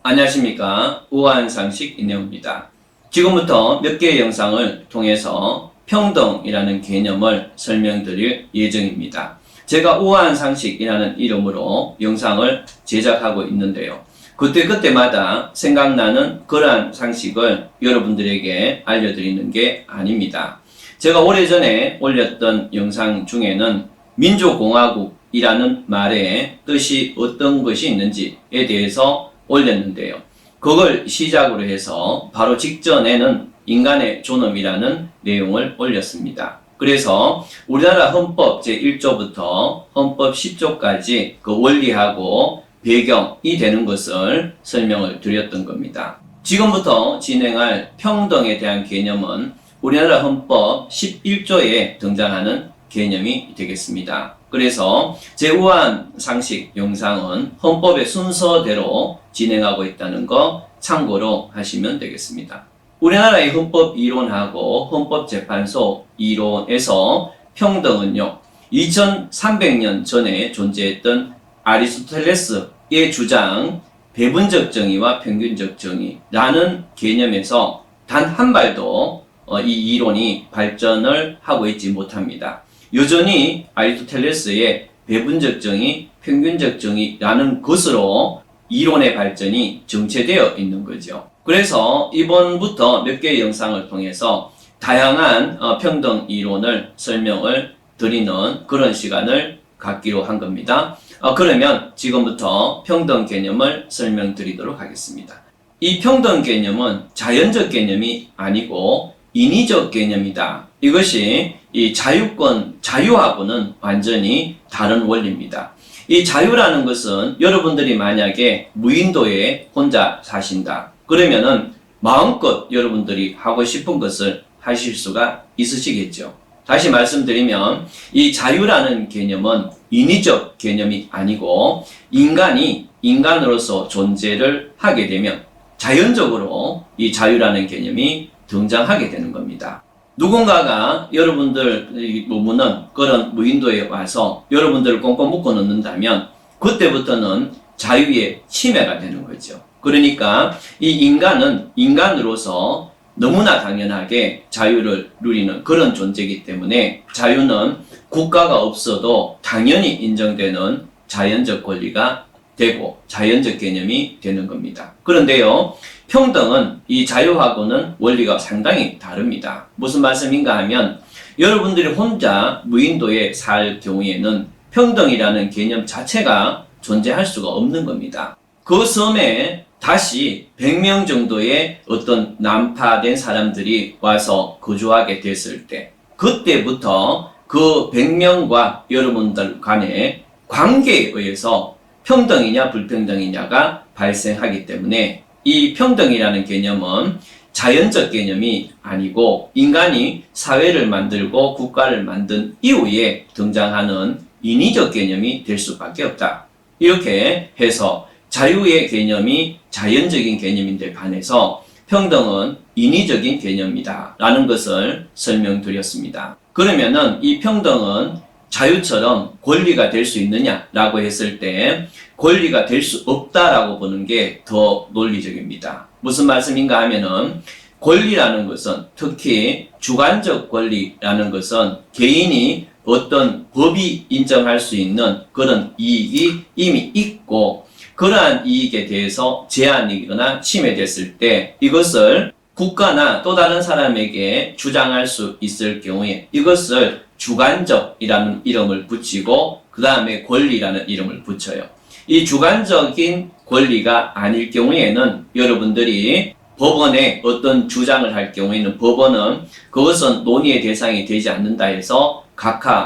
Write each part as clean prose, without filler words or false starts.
안녕하십니까. 우한상식 이내호입니다. 지금부터 몇 개의 영상을 통해서 평등이라는 개념을 설명드릴 예정입니다. 제가 우한상식이라는 이름으로 영상을 제작하고 있는데요. 그때그때마다 생각나는 그러한 상식을 여러분들에게 알려드리는 게 아닙니다. 제가 오래전에 올렸던 영상 중에는 민주공화국이라는 말의 뜻이 어떤 것이 있는지에 대해서 올렸는데요. 그걸 시작으로 해서 바로 직전에는 인간의 존엄이라는 내용을 올렸습니다. 그래서 우리나라 헌법 제1조부터 헌법 10조까지 그 원리하고 배경이 되는 것을 설명을 드렸던 겁니다. 지금부터 진행할 평등에 대한 개념은 우리나라 헌법 11조에 등장하는 개념이 되겠습니다. 그래서 제5항 상식 영상은 헌법의 순서대로 진행하고 있다는 거 참고로 하시면 되겠습니다. 우리나라의 헌법 이론하고 헌법재판소 이론에서 평등은요, 2300년 전에 존재했던 아리스토텔레스의 주장 배분적 정의와 평균적 정의라는 개념에서 단 한 발도 이 이론이 발전을 하고 있지 못합니다. 여전히 아리스토텔레스의 배분적 정의, 평균적 정의라는 것으로 이론의 발전이 정체되어 있는 거죠. 그래서 이번부터 몇 개의 영상을 통해서 다양한 평등 이론을 설명을 드리는 그런 시간을 갖기로 한 겁니다. 그러면 지금부터 평등 개념을 설명드리도록 하겠습니다. 이 평등 개념은 자연적 개념이 아니고 인위적 개념이다. 이것이 이 자유권, 자유하고는 완전히 다른 원리입니다. 이 자유라는 것은 여러분들이 만약에 무인도에 혼자 사신다. 그러면은 마음껏 여러분들이 하고 싶은 것을 하실 수가 있으시겠죠. 다시 말씀드리면 이 자유라는 개념은 인위적 개념이 아니고 인간이 인간으로서 존재를 하게 되면 자연적으로 이 자유라는 개념이 등장하게 되는 겁니다. 누군가가 여러분들 머무는 그런 무인도에 와서 여러분들을 꽁꽁 묶어 놓는다면 그때부터는 자유의 침해가 되는 거죠. 그러니까 이 인간은 인간으로서 너무나 당연하게 자유를 누리는 그런 존재이기 때문에 자유는 국가가 없어도 당연히 인정되는 자연적 권리가 되고 자연적 개념이 되는 겁니다. 그런데요, 평등은 이 자유하고는 원리가 상당히 다릅니다. 무슨 말씀인가 하면 여러분들이 혼자 무인도에 살 경우에는 평등이라는 개념 자체가 존재할 수가 없는 겁니다. 그 섬에 다시 100명 정도의 어떤 난파된 사람들이 와서 거주하게 됐을 때 그때부터 그 100명과 여러분들 간의 관계에 의해서 평등이냐 불평등이냐가 발생하기 때문에 이 평등이라는 개념은 자연적 개념이 아니고 인간이 사회를 만들고 국가를 만든 이후에 등장하는 인위적 개념이 될 수밖에 없다. 이렇게 해서 자유의 개념이 자연적인 개념인데 반해서 평등은 인위적인 개념이다 라는 것을 설명드렸습니다. 그러면은 이 평등은 자유처럼 권리가 될 수 있느냐라고 했을 때 권리가 될 수 없다라고 보는 게 더 논리적입니다. 무슨 말씀인가 하면은 권리라는 것은 특히 주관적 권리라는 것은 개인이 어떤 법이 인정할 수 있는 그런 이익이 이미 있고 그러한 이익에 대해서 제한이거나 침해됐을 때 이것을 국가나 또 다른 사람에게 주장할 수 있을 경우에 이것을 주관적이라는 이름을 붙이고 그 다음에 권리라는 이름을 붙여요. 이 주관적인 권리가 아닐 경우에는 여러분들이 법원에 어떤 주장을 할 경우에는 법원은 그것은 논의의 대상이 되지 않는다 해서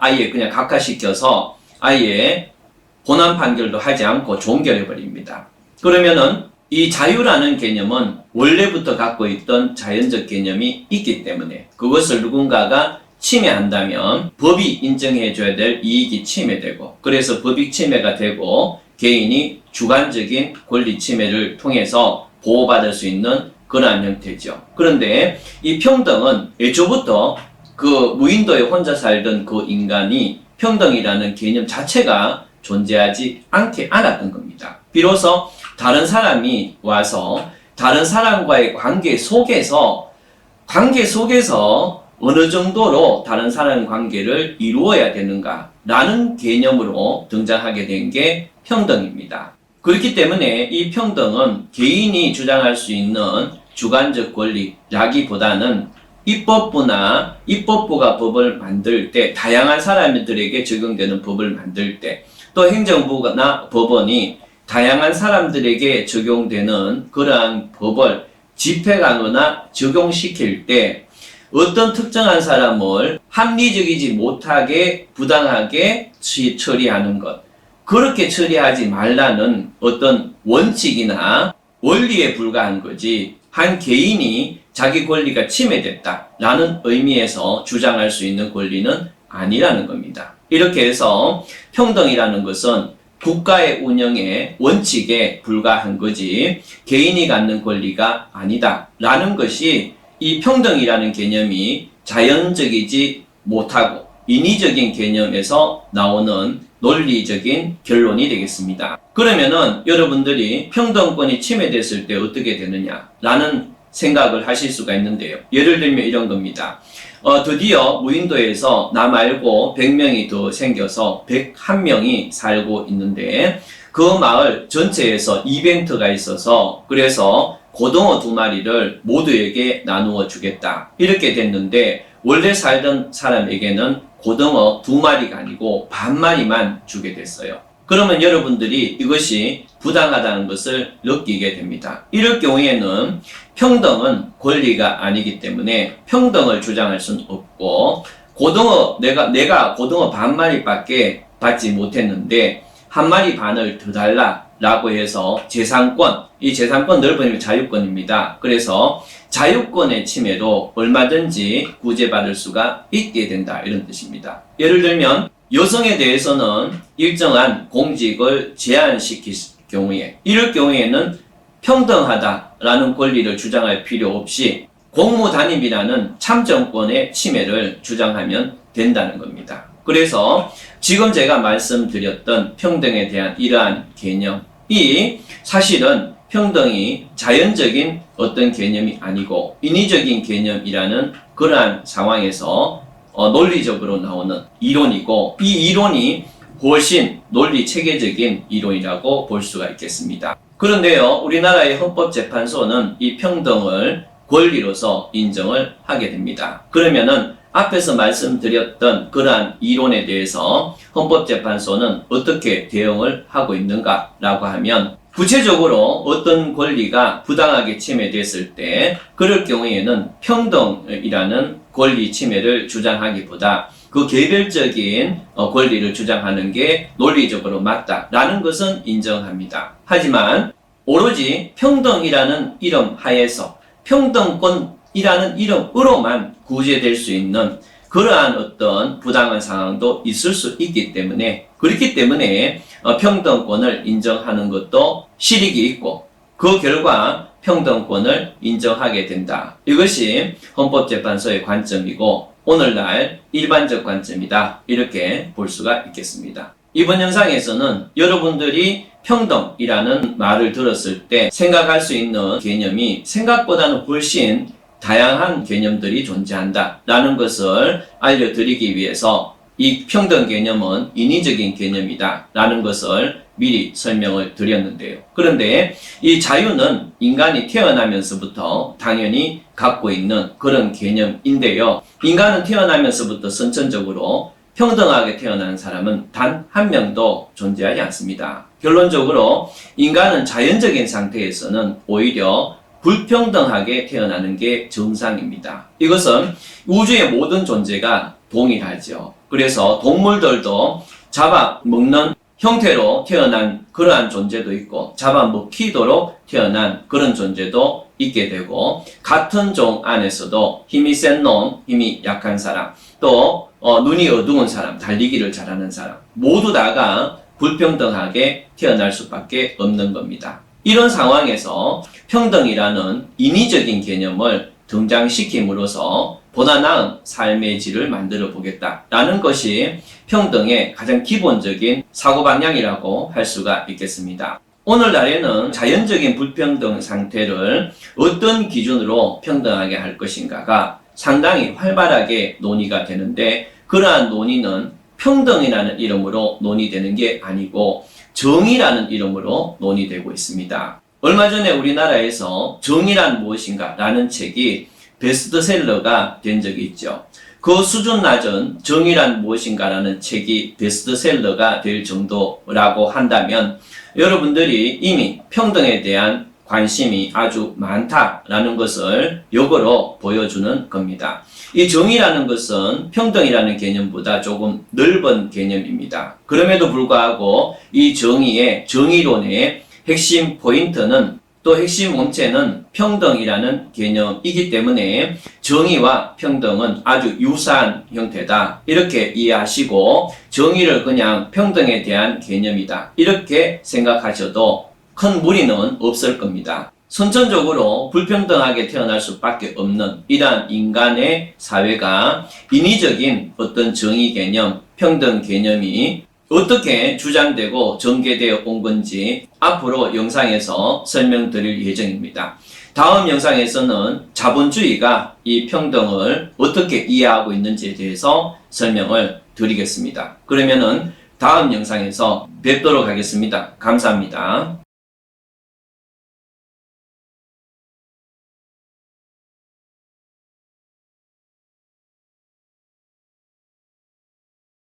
아예 그냥 각하시켜서 아예 본안 판결도 하지 않고 종결해 버립니다. 그러면은 이 자유라는 개념은 원래부터 갖고 있던 자연적 개념이 있기 때문에 그것을 누군가가 침해한다면 법이 인정해줘야 될 이익이 침해되고 그래서 법익 침해가 되고 개인이 주관적인 권리 침해를 통해서 보호받을 수 있는 그러한 형태죠. 그런데 이 평등은 애초부터 그 무인도에 혼자 살던 그 인간이 평등이라는 개념 자체가 존재하지 않았던 겁니다. 비로소 다른 사람이 와서 다른 사람과의 관계 속에서 어느 정도로 다른 사람 관계를 이루어야 되는가 라는 개념으로 등장하게 된 게 평등입니다. 그렇기 때문에 이 평등은 개인이 주장할 수 있는 주관적 권리라기보다는 입법부가 법을 만들 때, 다양한 사람들에게 적용되는 법을 만들 때, 또 행정부나 법원이 다양한 사람들에게 적용되는 그러한 법을 집행하거나 적용시킬 때 어떤 특정한 사람을 합리적이지 못하게 부당하게 처리하는 것, 그렇게 처리하지 말라는 어떤 원칙이나 원리에 불과한 거지, 한 개인이 자기 권리가 침해됐다라는 의미에서 주장할 수 있는 권리는 아니라는 겁니다. 이렇게 해서 평등이라는 것은 국가의 운영의 원칙에 불과한 거지 개인이 갖는 권리가 아니다라는 것이 이 평등이라는 개념이 자연적이지 못하고 인위적인 개념에서 나오는 논리적인 결론이 되겠습니다. 그러면은 여러분들이 평등권이 침해됐을 때 어떻게 되느냐라는 생각을 하실 수가 있는데요. 예를 들면 이런 겁니다. 드디어 무인도에서 나 말고 100명이 더 생겨서 101명이 살고 있는데 그 마을 전체에서 이벤트가 있어서 그래서 고등어 2마리를 모두에게 나누어 주겠다. 이렇게 됐는데 원래 살던 사람에게는 고등어 2마리가 아니고 반마리만 주게 됐어요. 그러면 여러분들이 이것이 부당하다는 것을 느끼게 됩니다. 이럴 경우에는 평등은 권리가 아니기 때문에 평등을 주장할 수는 없고, 내가 고등어 반마리밖에 받지 못했는데 1마리 반을 더 달라라고 해서 이 재산권 넓은 자유권입니다. 그래서 자유권의 침해도 얼마든지 구제받을 수가 있게 된다, 이런 뜻입니다. 예를 들면 여성에 대해서는 일정한 공직을 제한시킬 경우에, 이럴 경우에는 평등하다라는 권리를 주장할 필요 없이 공무 단임이라는 참정권의 침해를 주장하면 된다는 겁니다. 그래서 지금 제가 말씀드렸던 평등에 대한 이러한 개념이 사실은 평등이 자연적인 어떤 개념이 아니고 인위적인 개념이라는 그러한 상황에서 논리적으로 나오는 이론이고, 이 이론이 훨씬 논리 체계적인 이론이라고 볼 수가 있겠습니다. 그런데요, 우리나라의 헌법재판소는 이 평등을 권리로서 인정을 하게 됩니다. 그러면은 앞에서 말씀드렸던 그러한 이론에 대해서 헌법재판소는 어떻게 대응을 하고 있는가라고 하면, 구체적으로 어떤 권리가 부당하게 침해됐을 때 그럴 경우에는 평등이라는 권리 침해를 주장하기보다 그 개별적인 권리를 주장하는 게 논리적으로 맞다라는 것은 인정합니다. 하지만 오로지 평등이라는 이름 하에서 평등권이라는 이름으로만 구제될 수 있는 그러한 어떤 부당한 상황도 있을 수 있기 때문에, 그렇기 때문에 평등권을 인정하는 것도 실익이 있고 그 결과 평등권을 인정하게 된다. 이것이 헌법재판소의 관점이고 오늘날 일반적 관점이다, 이렇게 볼 수가 있겠습니다. 이번 영상에서는 여러분들이 평등이라는 말을 들었을 때 생각할 수 있는 개념이 생각보다는 훨씬 다양한 개념들이 존재한다 라는 것을 알려드리기 위해서 이 평등 개념은 인위적인 개념이다 라는 것을 미리 설명을 드렸는데요. 그런데 이 자유는 인간이 태어나면서부터 당연히 갖고 있는 그런 개념인데요. 인간은 태어나면서부터 선천적으로 평등하게 태어난 사람은 단 한 명도 존재하지 않습니다. 결론적으로 인간은 자연적인 상태에서는 오히려 불평등하게 태어나는 게 정상입니다. 이것은 우주의 모든 존재가 동일하죠. 그래서 동물들도 잡아먹는 형태로 태어난 그러한 존재도 있고 잡아먹히도록 태어난 그런 존재도 있게 되고, 같은 종 안에서도 힘이 센 놈, 힘이 약한 사람, 또 눈이 어두운 사람, 달리기를 잘하는 사람, 모두 다가 불평등하게 태어날 수밖에 없는 겁니다. 이런 상황에서 평등이라는 인위적인 개념을 등장시킴으로써 보다 나은 삶의 질을 만들어 보겠다라는 것이 평등의 가장 기본적인 사고방향이라고 할 수가 있겠습니다. 오늘날에는 자연적인 불평등 상태를 어떤 기준으로 평등하게 할 것인가가 상당히 활발하게 논의가 되는데, 그러한 논의는 평등이라는 이름으로 논의되는 게 아니고 정의라는 이름으로 논의되고 있습니다. 얼마 전에 우리나라에서 정의란 무엇인가 라는 책이 베스트셀러가 된 적이 있죠. 그 수준 낮은 정의란 무엇인가 라는 책이 베스트셀러가 될 정도라고 한다면 여러분들이 이미 평등에 대한 관심이 아주 많다라는 것을 역으로 보여주는 겁니다. 이 정의라는 것은 평등이라는 개념보다 조금 넓은 개념입니다. 그럼에도 불구하고 이 정의론의 핵심 포인트는, 또 핵심 원체는 평등이라는 개념이기 때문에 정의와 평등은 아주 유사한 형태다, 이렇게 이해하시고 정의를 그냥 평등에 대한 개념이다 이렇게 생각하셔도 큰 무리는 없을 겁니다. 선천적으로 불평등하게 태어날 수밖에 없는 이러한 인간의 사회가 인위적인 어떤 정의 개념, 평등 개념이 어떻게 주장되고 전개되어 온 건지 앞으로 영상에서 설명드릴 예정입니다. 다음 영상에서는 자본주의가 이 평등을 어떻게 이해하고 있는지에 대해서 설명을 드리겠습니다. 그러면은 다음 영상에서 뵙도록 하겠습니다. 감사합니다.